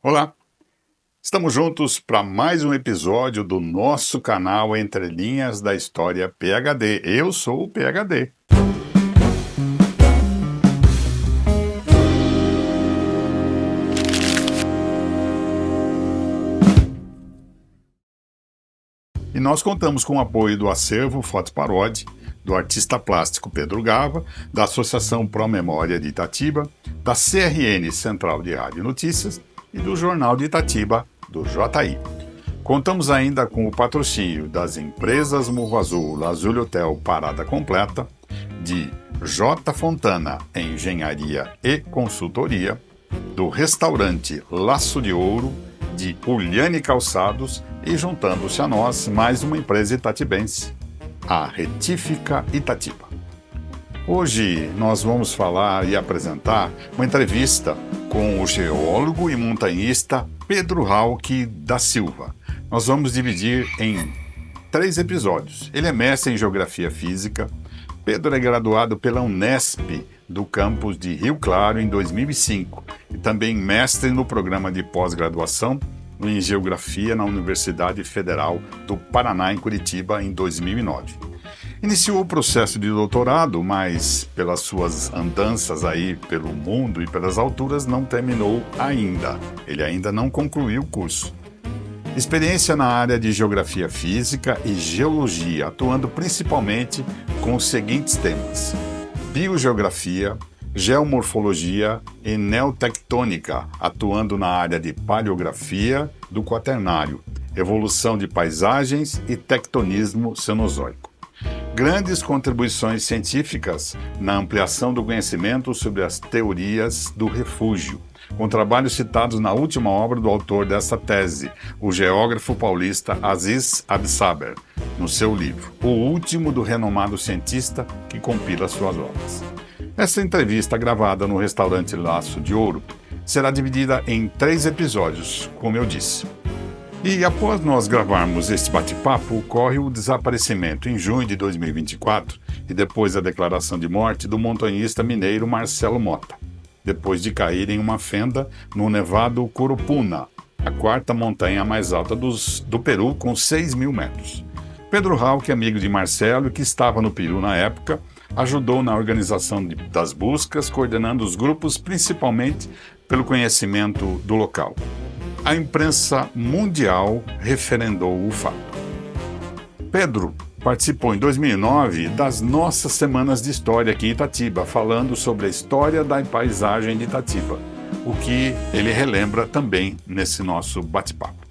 Olá, estamos juntos para mais um episódio do nosso canal Entre Linhas da História PhD. Eu sou o PhD. E nós contamos com o apoio do acervo Foto Paródia, do artista plástico Pedro Gava, da Associação Pro Memória de Itatiba, da CRN Central de Rádio Notícias e do Jornal de Itatiba, do JI. Contamos ainda com o patrocínio das empresas Morro Azul, Lazuli Hotel Parada Completa, de J. Fontana Engenharia e Consultoria, do restaurante Laço de Ouro, de Uliane Calçados e, juntando-se a nós, mais uma empresa itatibense, a Retífica Itatiba. Hoje nós vamos falar e apresentar uma entrevista com o geólogo e montanhista Pedro Rauch da Silva. Nós vamos dividir em 3 episódios. Ele é mestre em Geografia Física. Pedro é graduado pela Unesp do campus de Rio Claro em 2005 e também mestre no programa de pós-graduação em Geografia na Universidade Federal do Paraná, em Curitiba, em 2009. Iniciou o processo de doutorado, mas pelas suas andanças aí pelo mundo e pelas alturas não terminou ainda. Ele ainda não concluiu o curso. Experiência na área de Geografia Física e Geologia, atuando principalmente com os seguintes temas: Biogeografia, Geomorfologia e Neotectônica, atuando na área de Paleografia do Quaternário, Evolução de Paisagens e Tectonismo Cenozoico. Grandes contribuições científicas na ampliação do conhecimento sobre as teorias do refúgio, com trabalhos citados na última obra do autor dessa tese, o geógrafo paulista Aziz Absaber, no seu livro, O Último do renomado cientista que compila suas obras. Essa entrevista, gravada no restaurante Laço de Ouro, será dividida em 3 episódios, como eu disse. E após nós gravarmos este bate-papo, ocorre o desaparecimento em junho de 2024 e depois a declaração de morte do montanhista mineiro Marcelo Mota, depois de cair em uma fenda no Nevado Curupuna, a 4ª montanha mais alta do Peru, com 6.000 metros. Pedro Rauch, amigo de Marcelo, que estava no Peru na época, ajudou na organização das buscas, coordenando os grupos principalmente pelo conhecimento do local. A imprensa mundial referendou o fato. Pedro participou em 2009 das nossas Semanas de História aqui em Itatiba, falando sobre a história da paisagem de Itatiba, o que ele relembra também nesse nosso bate-papo.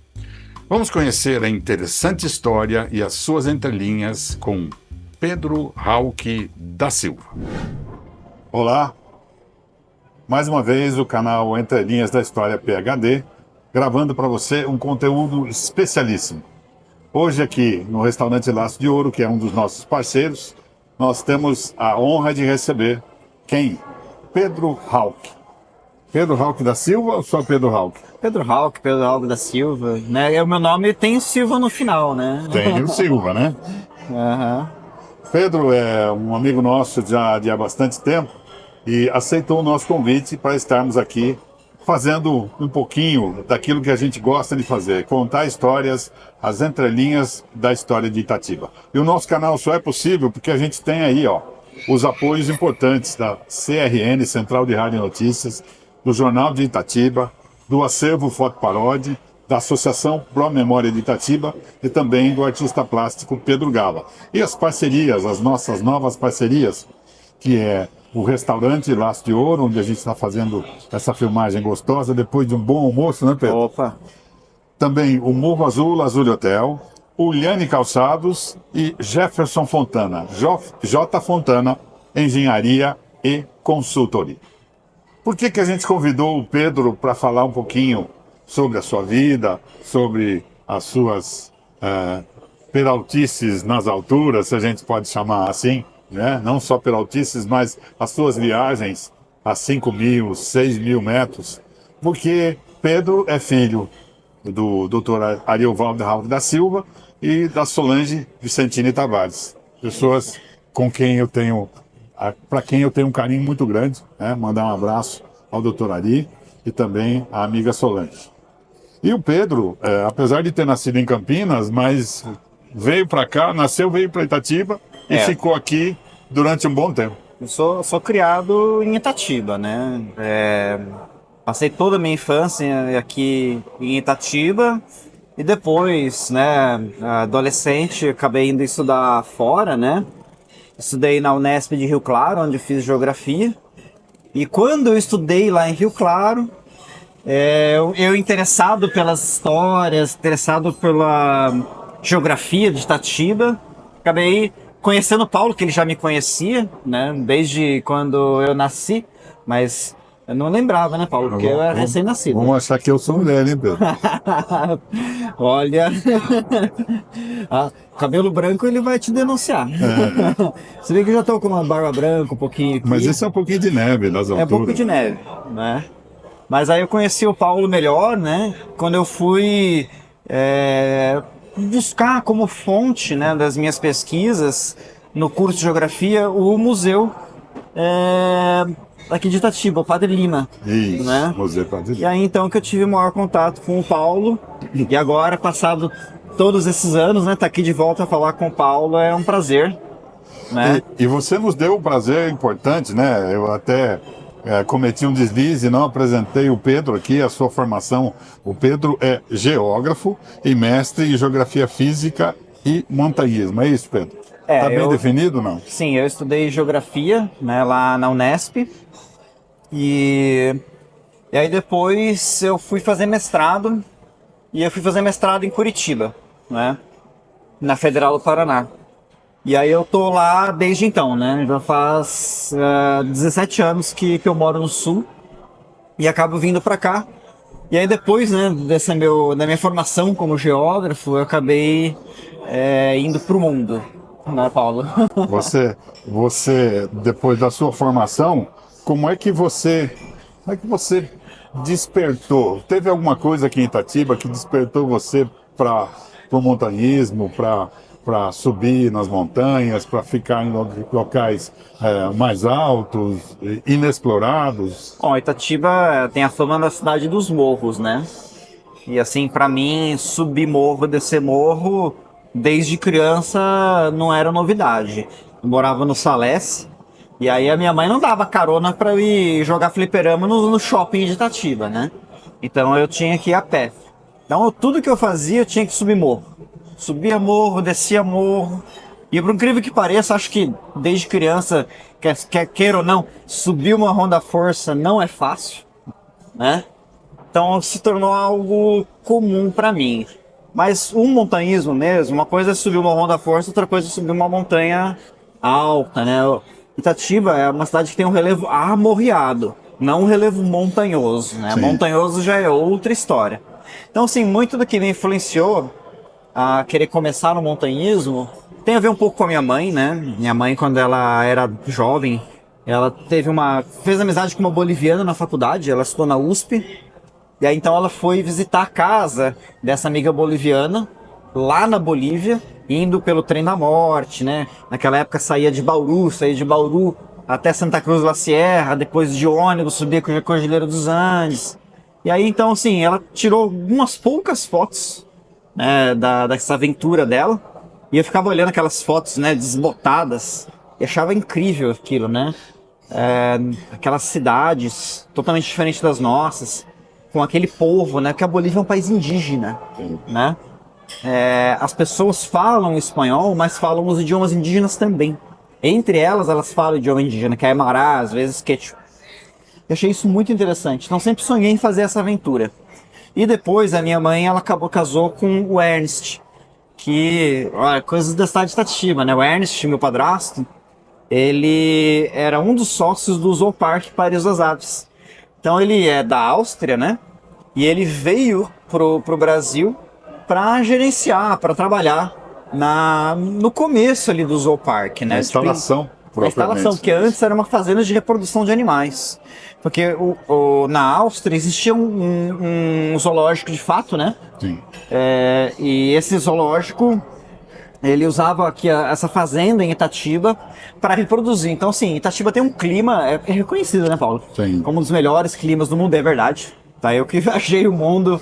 Vamos conhecer a interessante história e as suas entrelinhas com Pedro Rauch da Silva. Olá, mais uma vez o canal Entre Linhas da História PhD, gravando para você um conteúdo especialíssimo. Hoje aqui no restaurante Laço de Ouro, que é um dos nossos parceiros, nós temos a honra de receber quem? Pedro Rauch. Pedro Rauch da Silva ou só Pedro Rauch? Pedro Rauch da Silva, né? O meu nome tem Silva no final, né? Tem o Silva, né? Uhum. Pedro é um amigo nosso já de há bastante tempo e aceitou o nosso convite para estarmos aqui fazendo um pouquinho daquilo que a gente gosta de fazer, contar histórias, as entrelinhas da história de Itatiba. E o nosso canal só é possível porque a gente tem aí, os apoios importantes da CRN, Central de Rádio Notícias, do Jornal de Itatiba, do acervo Foto Paródia, da Associação Pro Memória de Itatiba e também do artista plástico Pedro Gava. E as parcerias, as nossas novas parcerias, que é o restaurante Laço de Ouro, onde a gente está fazendo essa filmagem gostosa depois de um bom almoço, né, Pedro? Opa! Também o Morro Azul, Lazuli Hotel, Uliane Calçados e Jefferson Fontana, J. Fontana Engenharia e Consultoria. Por que a gente convidou o Pedro para falar um pouquinho sobre a sua vida, sobre as suas peraltices nas alturas, se a gente pode chamar assim, né? Não só peraltices, mas as suas viagens a 5.000, 6.000 metros, porque Pedro é filho do Dr. Ariovaldo Rauch da Silva e da Solange Vicentini Tavares, pessoas com quem eu tenho, para quem eu tenho um carinho muito grande, né? Mandar um abraço ao Dr. Ari e também à amiga Solange. E o Pedro, apesar de ter nascido em Campinas, mas veio para cá, veio para Itatiba e ficou aqui durante um bom tempo. Eu sou criado em Itatiba, né? Passei toda a minha infância aqui em Itatiba e depois, né, adolescente, acabei indo estudar fora, né? Estudei na Unesp de Rio Claro, onde eu fiz geografia. E quando eu estudei lá em Rio Claro, eu interessado pelas histórias, interessado pela geografia de Itatiba, acabei conhecendo o Paulo, que ele já me conhecia, né, desde quando eu nasci, mas eu não lembrava, né, Paulo, porque eu era recém-nascido. Vamos achar que eu sou mulher, hein, Pedro? Olha, cabelo branco ele vai te denunciar. Você vê que eu já tô com uma barba branca um pouquinho aqui. Mas isso é um pouquinho de neve nas alturas. É um pouco de neve, né? Mas aí eu conheci o Paulo melhor, né? Quando eu fui buscar como fonte, né, das minhas pesquisas no curso de geografia o museu aqui de Itatiba, o Padre Lima. Isso, né? Museu Padre Lima. E aí então que eu tive o maior contato com o Paulo. E agora, passado todos esses anos, né, tá aqui de volta a falar com o Paulo é um prazer. Né? E você nos deu um prazer importante, né? Eu até cometi um deslize e não apresentei o Pedro aqui, a sua formação. O Pedro é geógrafo e mestre em geografia física e montanhismo. É isso, Pedro? Está bem definido, não? Sim, eu estudei geografia, né, lá na Unesp. E aí depois eu fui fazer mestrado. E eu fui fazer mestrado em Curitiba, né? Na Federal do Paraná. E aí eu tô lá desde então, né? Já faz 17 anos que eu moro no Sul e acabo vindo para cá. E aí depois, né, da minha formação como geógrafo, eu acabei indo pro mundo, né, Paulo? Você, depois da sua formação, como é que você despertou? Teve alguma coisa aqui em Itatiba que despertou você para o montanhismo, para subir nas montanhas, para ficar em locais mais altos, inexplorados? Bom, Itatiba tem a fama da cidade dos morros, né? E assim, para mim, subir morro, descer morro, desde criança não era novidade. Eu morava no Salés, e aí a minha mãe não dava carona para eu ir jogar fliperama no shopping de Itatiba, né? Então eu tinha que ir a pé. Então tudo que eu fazia eu tinha que subir morro. Subia morro, descia morro. E por incrível que pareça, acho que desde criança, queira ou não, subir uma Honda Força não é fácil, né? Então se tornou algo comum para mim. Mas um montanhismo mesmo, uma coisa é subir uma Honda Força, outra coisa é subir uma montanha alta, né? Itatiba é uma cidade que tem um relevo armorreado, não um relevo montanhoso, né? Sim. Montanhoso já é outra história. Então, assim, muito do que me influenciou a querer começar no montanhismo tem a ver um pouco com a minha mãe, né? Minha mãe, quando ela era jovem, ela fez amizade com uma boliviana na faculdade, ela estudou na USP, e aí então ela foi visitar a casa dessa amiga boliviana, lá na Bolívia, indo pelo Trem da Morte, né? Naquela época saía de Bauru até Santa Cruz de la Sierra, depois de ônibus subia com a Cordilheira dos Andes. E aí então, assim, ela tirou algumas poucas fotos, né, dessa aventura dela, e eu ficava olhando aquelas fotos, né, desbotadas, e achava incrível aquilo, né? Aquelas cidades totalmente diferentes das nossas, com aquele povo, né? Porque a Bolívia é um país indígena, né? As pessoas falam espanhol, mas falam os idiomas indígenas também. Entre elas falam o idioma indígena, que é Aymara, às vezes Quechua. Eu achei isso muito interessante. Então sempre sonhei em fazer essa aventura. E depois a minha mãe, ela casou com o Ernest, que, olha, coisas da cidade de Itatiba, né? O Ernest, meu padrasto, ele era um dos sócios do Zooparque Paris das Aves. Então ele é da Áustria, né? E ele veio pro Brasil para gerenciar, para trabalhar no começo ali do Zooparque, né? A instalação, a instalação, porque antes era uma fazenda de reprodução de animais. Porque na Áustria existia um zoológico de fato, né? Sim. E esse zoológico, ele usava aqui essa fazenda em Itatiba para reproduzir. Então, assim, Itatiba tem um clima, é reconhecido, né, Paulo? Sim. Como um dos melhores climas do mundo, é verdade. Tá, eu que viajei o mundo,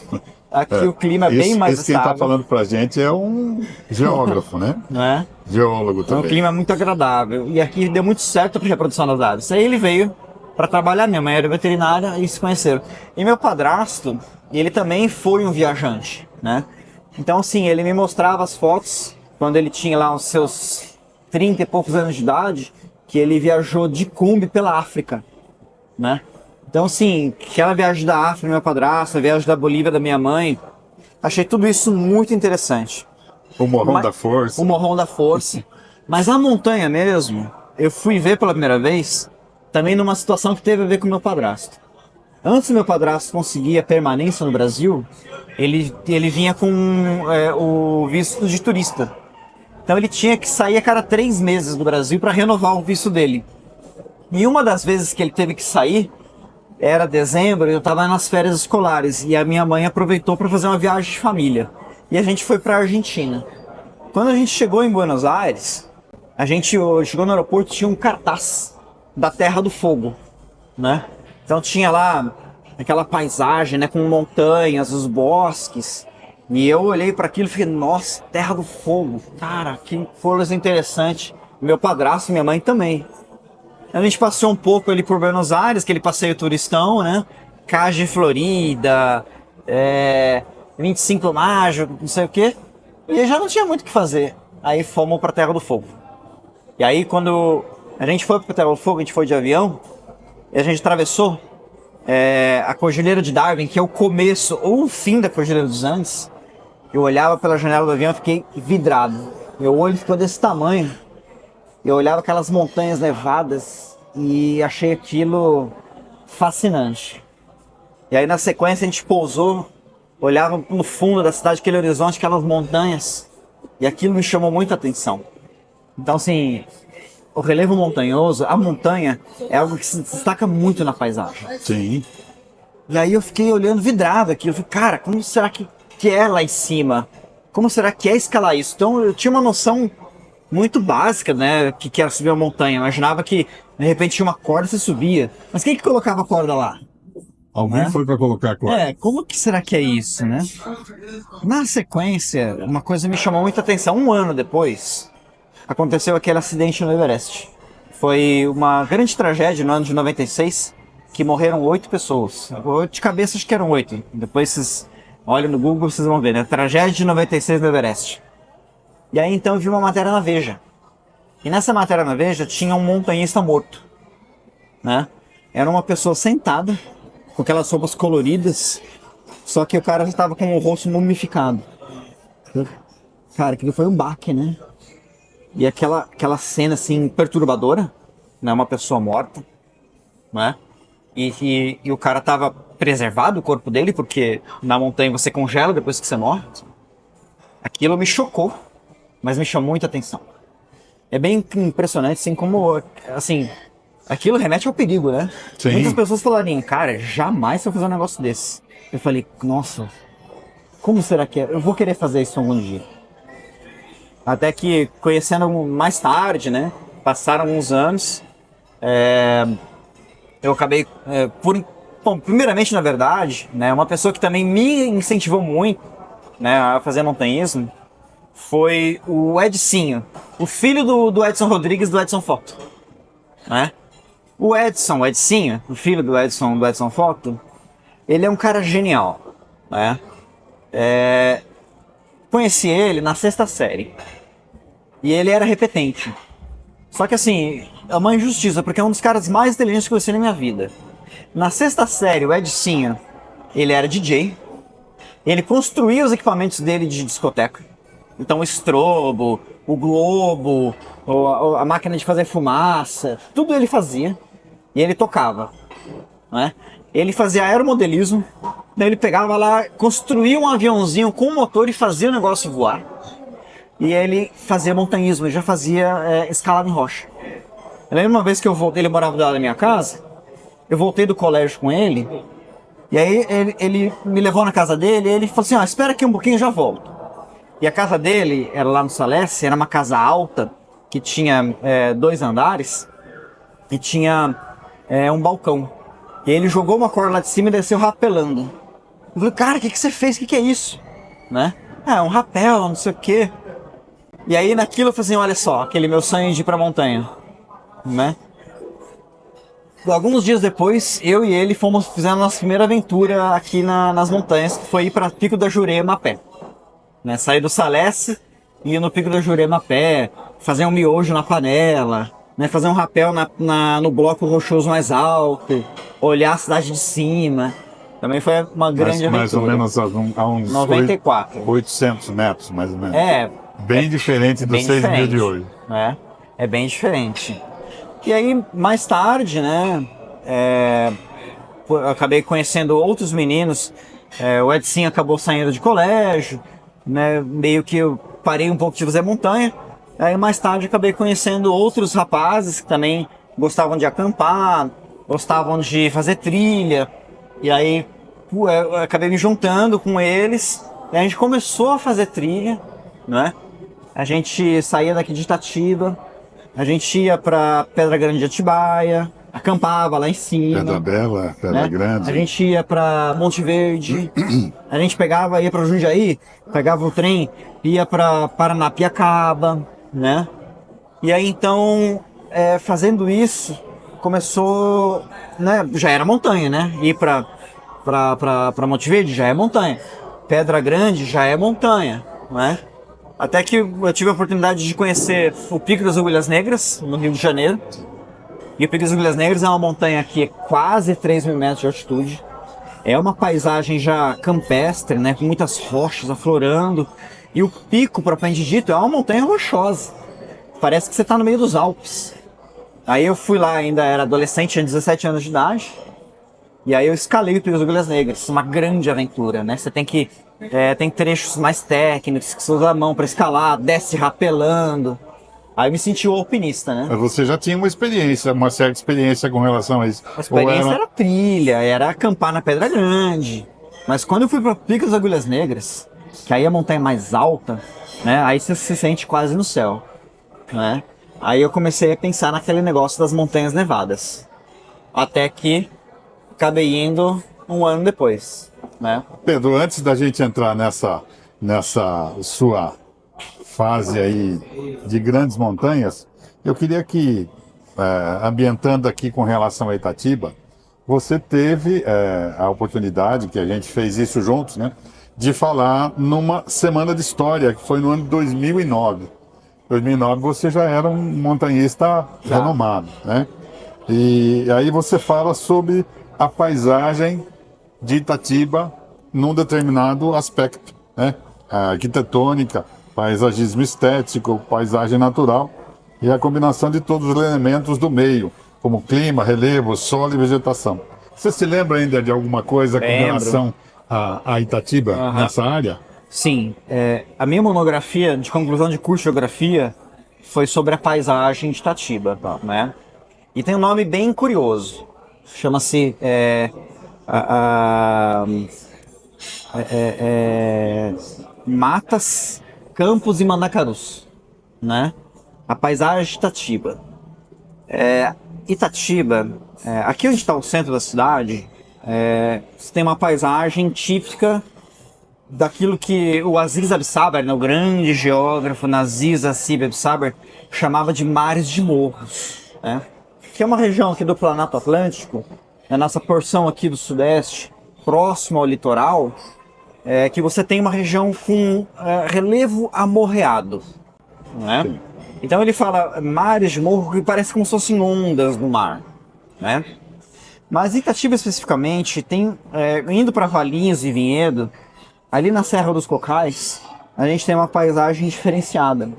aqui o clima é bem mais Esse quem está estável, falando para a gente é um geógrafo, né? né? Geólogo Então o também. clima é muito agradável. E aqui deu muito certo para a reprodução das aves. Aí ele veio para trabalhar, minha mãe era veterinária e se conheceram. E meu padrasto, ele também foi um viajante, né? Então assim, ele me mostrava as fotos quando ele tinha lá os seus 30 e poucos anos de idade, que ele viajou de Kombi pela África, né? Então assim, aquela viagem da África do meu padrasto, a viagem da Bolívia da minha mãe, achei tudo isso muito interessante. O Morrão Mas- da Força. O Morrão da Força. Mas a montanha mesmo, eu fui ver pela primeira vez também numa situação que teve a ver com o meu padrasto. Antes do meu padrasto conseguir a permanência no Brasil, ele vinha com o visto de turista. Então ele tinha que sair a cada 3 meses do Brasil para renovar o visto dele. E uma das vezes que ele teve que sair era dezembro, eu estava nas férias escolares e a minha mãe aproveitou para fazer uma viagem de família. E a gente foi para a Argentina. Quando a gente chegou em Buenos Aires, a gente chegou no aeroporto e tinha um cartaz da Terra do Fogo, né? Então tinha lá aquela paisagem, né, com montanhas, os bosques. E eu olhei para aquilo e fiquei, nossa, Terra do Fogo, cara, que coisa interessante. Meu padrasto e minha mãe também. A gente passeou um pouco ali por Buenos Aires, aquele passeio turistão, né? Cage Florida, 25 de Maio, não sei o quê. E aí já não tinha muito o que fazer. Aí fomos pra Terra do Fogo. E aí quando a gente foi pra Terra do Fogo, a gente foi de avião, e a gente atravessou a Cordilheira de Darwin, que é o começo ou o fim da Cordilheira dos Andes. Eu olhava pela janela do avião e fiquei vidrado. Meu olho ficou desse tamanho. Eu olhava aquelas montanhas nevadas e achei aquilo fascinante. E aí na sequência a gente pousou, olhava no fundo da cidade, aquele horizonte, aquelas montanhas, e aquilo me chamou muita atenção. Então assim, o relevo montanhoso, a montanha é algo que se destaca muito na paisagem. Sim. E aí eu fiquei olhando vidrado aqui, eu falei, cara, como será que é lá em cima? Como será que é escalar isso? Então eu tinha uma noção muito básica, né, que era subir uma montanha. Eu imaginava que de repente tinha uma corda e você subia. Mas quem que colocava a corda lá? Alguém Né? foi para colocar a corda. Como que será que é isso, né? Na sequência, uma coisa me chamou muita atenção. Um ano depois, aconteceu aquele acidente no Everest. Foi uma grande tragédia no ano de 96, que morreram 8 pessoas. De cabeça acho que eram 8. Depois vocês olham no Google, vocês vão ver, né? Tragédia de 96 no Everest. E aí então eu vi uma matéria na Veja. E nessa matéria na Veja tinha um montanhista morto, né? Era uma pessoa sentada, com aquelas roupas coloridas, só que o cara já estava com o rosto mumificado. Cara, aquilo foi um baque, né? E aquela cena assim perturbadora, né? Uma pessoa morta, né? E o cara tava preservado, o corpo dele, porque na montanha você congela depois que você morre. Aquilo me chocou, mas me chamou muita atenção. É bem impressionante, assim, como, assim, aquilo remete ao perigo, né? Sim. Muitas pessoas falariam, cara, jamais vou fazer um negócio desse. Eu falei, nossa, como será que é? Eu vou querer fazer isso algum dia. Até que, conhecendo mais tarde, né, passaram uns anos, eu acabei, bom, primeiramente, na verdade, né, uma pessoa que também me incentivou muito, né, a fazer montanhismo, foi o Edsinho, o filho do Edson Rodrigues, do Edson Foto, né? O Edsinho, o filho do Edson Foto, ele é um cara genial, né? Conheci ele na 6ª série, e ele era repetente. Só que assim, é uma injustiça, porque é um dos caras mais inteligentes que eu conheci na minha vida. Na 6ª série, o Edsinho, ele era DJ, ele construía os equipamentos dele de discoteca. Então o estrobo, o globo, a máquina de fazer fumaça, tudo ele fazia e ele tocava, né? Ele fazia aeromodelismo, daí ele pegava lá, construía um aviãozinho com motor e fazia o negócio voar. E ele fazia montanhismo, ele já fazia escalada em rocha. Eu lembro uma vez que eu voltei, ele morava do lado da minha casa, eu voltei do colégio com ele, e aí ele me levou na casa dele e ele falou assim, espera aqui um pouquinho, já volto. E a casa dele era lá no Saleste, era uma casa alta, que tinha 2 andares, e tinha um balcão. E aí ele jogou uma corda lá de cima e desceu rapelando. Eu falei, cara, o que você fez? O que é isso? Né? Ah, um rapel, não sei o quê. E aí naquilo eu falei assim, olha só, aquele meu sonho de ir pra montanha. Né? Alguns dias depois, eu e ele fizemos a nossa primeira aventura aqui nas montanhas, que foi ir para Pico da Jurema a pé. Né? Sair do Salesse, ir no Pico da Jurema a pé, fazer um miojo na panela, né? Fazer um rapel no bloco rochoso mais alto, olhar a cidade de cima. Também foi uma grande aventura. Mais ou menos a uns 94. 800 metros, mais ou menos. Bem diferente dos 6 mil de hoje. É bem diferente. E aí, mais tarde, né, eu acabei conhecendo outros meninos. O Edson acabou saindo de colégio, né, meio que eu parei um pouco de fazer montanha. Aí, mais tarde, acabei conhecendo outros rapazes que também gostavam de acampar, gostavam de fazer trilha. E aí, eu acabei me juntando com eles. E a gente começou a fazer trilha, né? A gente saía daqui de Itatiba. A gente ia pra Pedra Grande de Atibaia, acampava lá em cima. Pedra Bela, Pedra Grande. A gente ia pra Monte Verde, a gente ia pra Jundiaí, pegava o trem, ia pra Paranapiacaba, né? E aí então, fazendo isso, começou, né? Já era montanha, né? Ir pra Monte Verde já é montanha. Pedra Grande já é montanha, né? Até que eu tive a oportunidade de conhecer o Pico das Agulhas Negras, no Rio de Janeiro. E o Pico das Agulhas Negras é uma montanha que é quase 3 mil metros de altitude. É uma paisagem já campestre, né, com muitas rochas aflorando. E o pico, propriamente dito, é uma montanha rochosa. Parece que você está no meio dos Alpes. Aí eu fui lá, ainda era adolescente, tinha 17 anos de idade. E aí eu escalei o Pico das Agulhas Negras, uma grande aventura, né? Você tem trechos mais técnicos, que você usa a mão para escalar, desce rapelando. Aí eu me senti o alpinista, né? Mas você já tinha uma certa experiência com relação a isso? A experiência era trilha, era acampar na Pedra Grande. Mas quando eu fui para Pico das Agulhas Negras, que aí a montanha é mais alta, né? Aí você se sente quase no céu, né? Aí eu comecei a pensar naquele negócio das montanhas nevadas. Até que acabei indo um ano depois, né? Pedro, antes da gente entrar nessa sua fase aí de grandes montanhas, eu queria que, ambientando aqui com relação a Itatiba, você teve a oportunidade, que a gente fez isso juntos, né, de falar numa semana de história, que foi no ano de 2009. 2009 você já era um montanhista renomado, né? E aí você fala sobre a paisagem de Itatiba num determinado aspecto, né? A arquitetônica, paisagismo estético, paisagem natural e a combinação de todos os elementos do meio, como clima, relevo, solo e vegetação. Você se lembra ainda de alguma coisa com relação a Itatiba nessa área? Sim, a minha monografia de conclusão de curso de geografia foi sobre a paisagem de Itatiba, né? E tem um nome bem curioso, chama-se Matas, Campos e Mandacarus, né? A paisagem de Itatiba. Itatiba, aqui onde está o centro da cidade, você tem uma paisagem típica daquilo que o Aziz Absaber, né, o grande geógrafo Aziz Absaber, chamava de mares de morros, né? Que é uma região aqui do Planalto Atlântico, na nossa porção aqui do Sudeste, próximo ao litoral, que você tem uma região com relevo amorreado, né? Sim. Então ele fala mares de morro que parecem como se fossem ondas no mar, né? Mas Itatiba especificamente tem, indo para Valinhos e Vinhedo, ali na Serra dos Cocais, a gente tem uma paisagem diferenciada,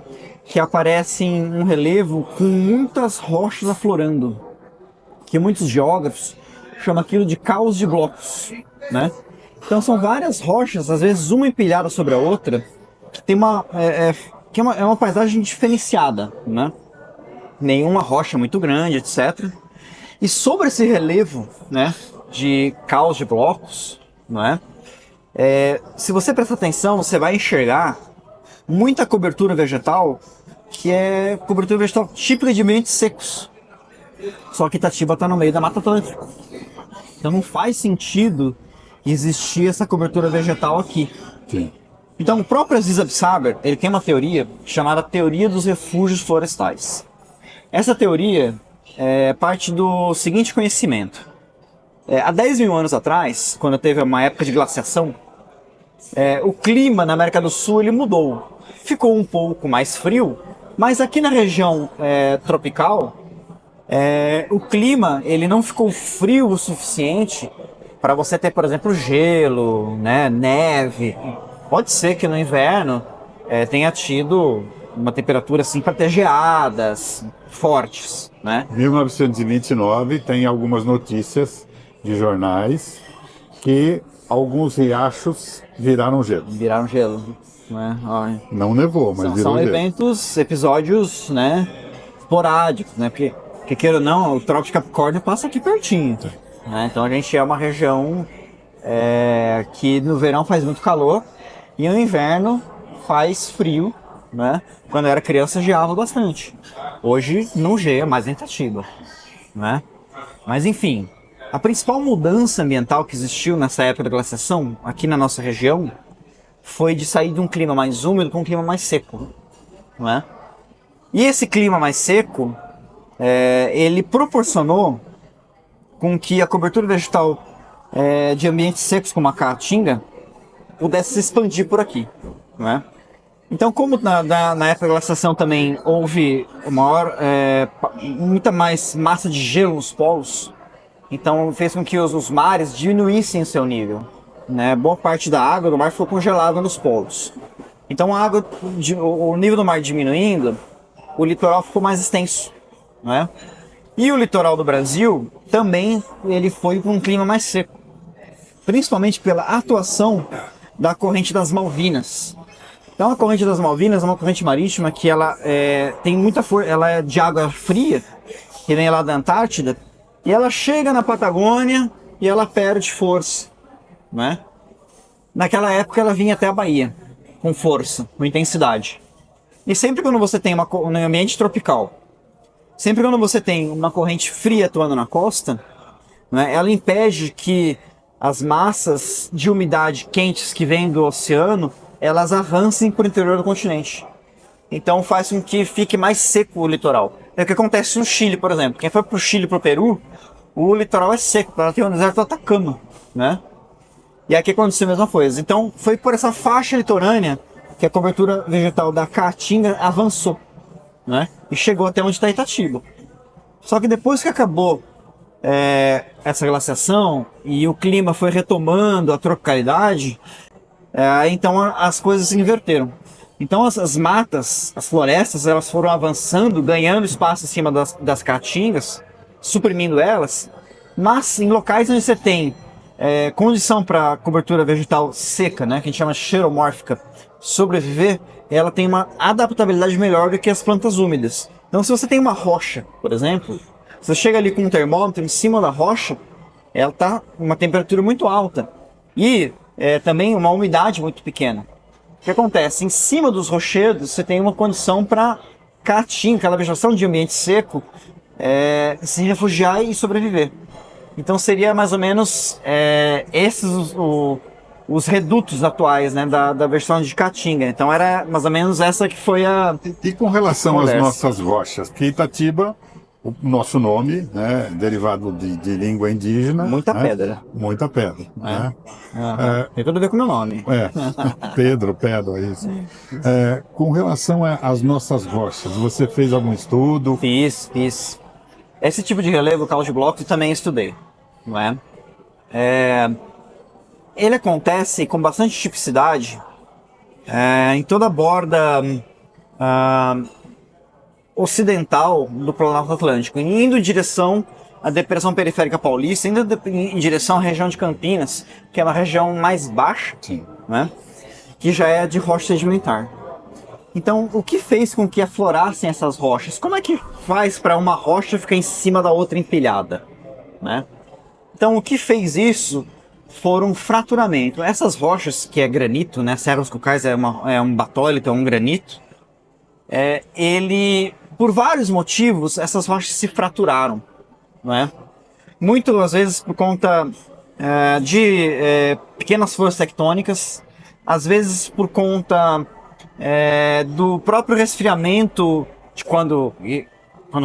que aparece em um relevo com muitas rochas aflorando, que muitos geógrafos chamam aquilo de caos de blocos, né? Então são várias rochas, às vezes uma empilhada sobre a outra, que tem uma paisagem diferenciada, né? Nenhuma rocha muito grande, etc. E sobre esse relevo, né, de caos de blocos, né, se você prestar atenção, você vai enxergar muita cobertura vegetal, que é cobertura vegetal típica de ambientes secos. Só que Itatiba está no meio da Mata Atlântica. Então não faz sentido existir essa cobertura vegetal aqui. Sim. Então o próprio Aziz Absaber, ele tem uma teoria chamada teoria dos refúgios florestais. Essa teoria parte do seguinte conhecimento. Há 10 mil anos atrás, quando teve uma época de glaciação, o clima na América do Sul ele mudou. Ficou um pouco mais frio, mas aqui na região tropical, o clima ele não ficou frio o suficiente para você ter, por exemplo, gelo, né, neve. Pode ser que no inverno tenha tido uma temperatura assim para ter geadas fortes, né? 1929 tem algumas notícias de jornais que alguns riachos viraram gelo. Viraram gelo, né? Olha. Não nevou, mas virou São gelo. episódios, né, esporádicos, né? Porque queira ou não, o Trópico de Capricórnio passa aqui pertinho. Né? Então a gente é uma região que no verão faz muito calor e no inverno faz frio, né? Quando eu era criança geava bastante. Hoje não geia mais em Itatiba, né? Mas enfim, a principal mudança ambiental que existiu nessa época da glaciação aqui na nossa região foi de sair de um clima mais úmido para um clima mais seco, né? E esse clima mais seco, ele proporcionou com que a cobertura vegetal de ambientes secos como a caatinga pudesse se expandir por aqui, né? Então, como na época da glaciação também houve muita mais massa de gelo nos polos, então fez com que os mares diminuíssem o seu nível, né? Boa parte da água do mar ficou congelada nos polos. Então o nível do mar diminuindo, o litoral ficou mais extenso, né? E o litoral do Brasil também ele foi com um clima mais seco, principalmente pela atuação da corrente das Malvinas. Então a corrente das Malvinas é uma corrente marítima que ela tem muita força, ela é de água fria, que vem lá da Antártida, e ela chega na Patagônia e ela perde força, né? Naquela época ela vinha até a Bahia, com força, com intensidade. E sempre quando você tem um ambiente tropical, sempre quando você tem uma corrente fria atuando na costa, né, ela impede que as massas de umidade quentes que vêm do oceano, elas avancem para o interior do continente. Então faz com que fique mais seco o litoral. É o que acontece no Chile, por exemplo. Quem foi para o Chile e para o Peru, o litoral é seco, ela tem o deserto do Atacama, né? E aqui aconteceu a mesma coisa. Então foi por essa faixa litorânea que a cobertura vegetal da Caatinga avançou, né? E chegou até onde está Itatiba. Só que depois que acabou essa glaciação e o clima foi retomando a tropicalidade, então as coisas se inverteram. Então as matas, as florestas, elas foram avançando, ganhando espaço em cima das caatingas, suprimindo elas, mas em locais onde você tem condição para cobertura vegetal seca, né, que a gente chama xeromórfica, sobreviver, ela tem uma adaptabilidade melhor do que as plantas úmidas. Então se você tem uma rocha, por exemplo, você chega ali com um termômetro em cima da rocha, ela está uma temperatura muito alta e também uma umidade muito pequena. O que acontece? Em cima dos rochedos você tem uma condição para caatinga, aquela vegetação de ambiente seco, se refugiar e sobreviver. Então seria mais ou menos esses os redutos atuais, né, da versão de caatinga. Então era mais ou menos essa que foi a... E com relação às nossas rochas, que Itatiba, o nosso nome, né, derivado de língua indígena. Muita né? pedra. Muita pedra. Né? Tem tudo a ver com o meu nome. Pedra, é isso. Com relação às nossas rochas, você fez algum estudo? Fiz. Esse tipo de relevo, caos de blocos, eu também estudei. Não é? Ele acontece com bastante tipicidade em toda a borda ocidental do Planalto Atlântico, indo em direção à Depressão Periférica Paulista, indo em direção à região de Campinas, que é uma região mais baixa, né, que já é de rocha sedimentar. Então, o que fez com que aflorassem essas rochas? Como é que faz para uma rocha ficar em cima da outra empilhada, né? Então, o que fez isso foram um fraturamento. Essas rochas, que é granito, né, serras calcárias é um batólito, é um granito, por vários motivos, essas rochas se fraturaram, não é? muito às vezes por conta de pequenas forças tectônicas, às vezes por conta do próprio resfriamento de quando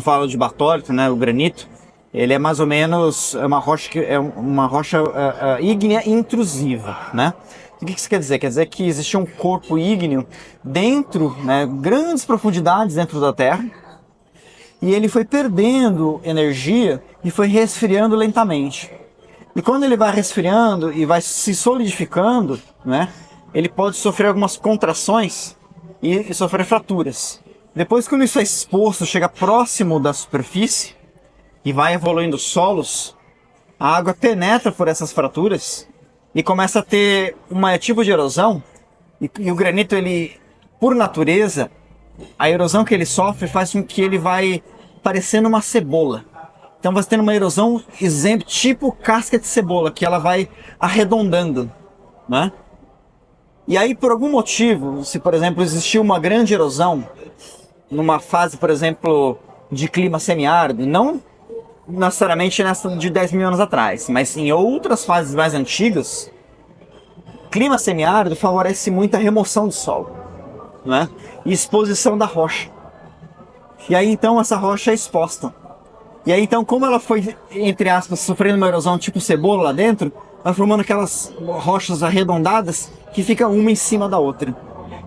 fala de batólito, né, o granito, ele é mais ou menos uma rocha ígnea intrusiva, né? O que isso quer dizer? Quer dizer que existia um corpo ígneo dentro, né, grandes profundidades dentro da Terra, e ele foi perdendo energia e foi resfriando lentamente. E quando ele vai resfriando e vai se solidificando, né, ele pode sofrer algumas contrações e sofrer fraturas. Depois, quando isso é exposto, chega próximo da superfície e vai evoluindo os solos, a água penetra por essas fraturas e começa a ter um tipo de erosão. E o granito, ele, por natureza, a erosão que ele sofre faz com que ele vai parecendo uma cebola. Então você tem uma erosão tipo casca de cebola, que ela vai arredondando, né? E aí, por algum motivo, se por exemplo existir uma grande erosão numa fase, por exemplo, de clima semiárido, não necessariamente nessa de 10 mil anos atrás, mas em outras fases mais antigas, clima semiárido favorece muito a remoção do solo, né? E exposição da rocha. E aí então essa rocha é exposta. E aí então, como ela foi, entre aspas, sofrendo uma erosão tipo cebola lá dentro, vai formando aquelas rochas arredondadas que fica uma em cima da outra.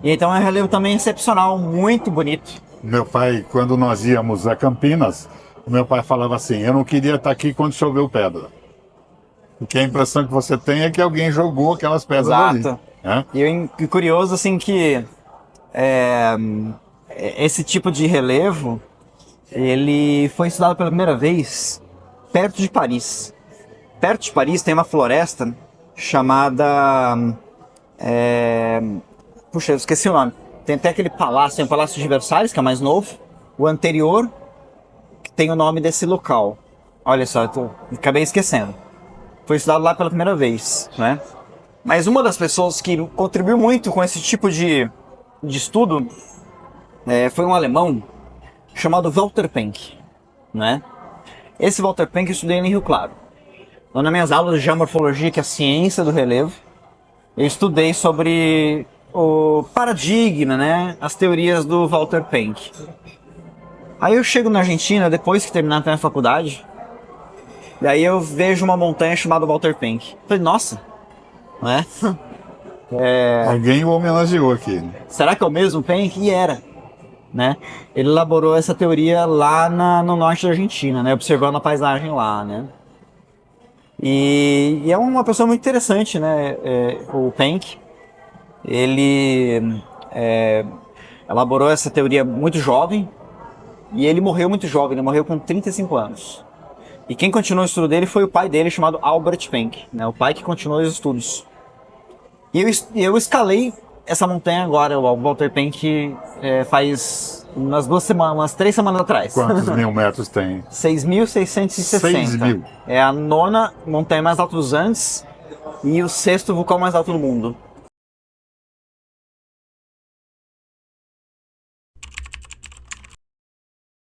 E então é um relevo também excepcional, muito bonito. Meu pai, quando nós íamos a Campinas, o meu pai falava assim: eu não queria estar aqui quando choveu pedra. Porque a impressão que você tem é que alguém jogou aquelas pedras Exato. ali. E curioso assim que esse tipo de relevo, ele foi estudado pela primeira vez perto de Paris. Perto de Paris tem uma floresta chamada... puxa, eu esqueci o nome. Tem até aquele palácio, tem o Palácio de Versalhes, que é mais novo. O anterior, que tem o nome desse local. Olha só, acabei esquecendo. Foi estudado lá pela primeira vez, né? Mas uma das pessoas que contribuiu muito com esse tipo de estudo foi um alemão chamado Walter Penck, né? Esse Walter Penck eu estudei em Rio Claro. Então, nas minhas aulas de geomorfologia, que é a ciência do relevo, eu estudei sobre o paradigma, né? As teorias do Walter Penck. Aí eu chego na Argentina, depois que terminar a minha faculdade, e aí eu vejo uma montanha chamada Walter Penck. Falei, nossa, não é? Alguém o homenageou aqui. Será que é o mesmo Penck? E era, né? Ele elaborou essa teoria lá no norte da Argentina, né? Observando a paisagem lá, né? E é uma pessoa muito interessante, né? O Penck, ele elaborou essa teoria muito jovem e ele morreu muito jovem, ele morreu com 35 anos. E quem continuou o estudo dele foi o pai dele, chamado Albert Penck, né? O pai que continuou os estudos. E eu escalei essa montanha agora, o Walter Penck, faz umas 3 semanas atrás. Quantos mil metros tem? 6.660. 6 mil. É a 9ª montanha mais alta dos Andes e o 6º vulcão mais alto do mundo.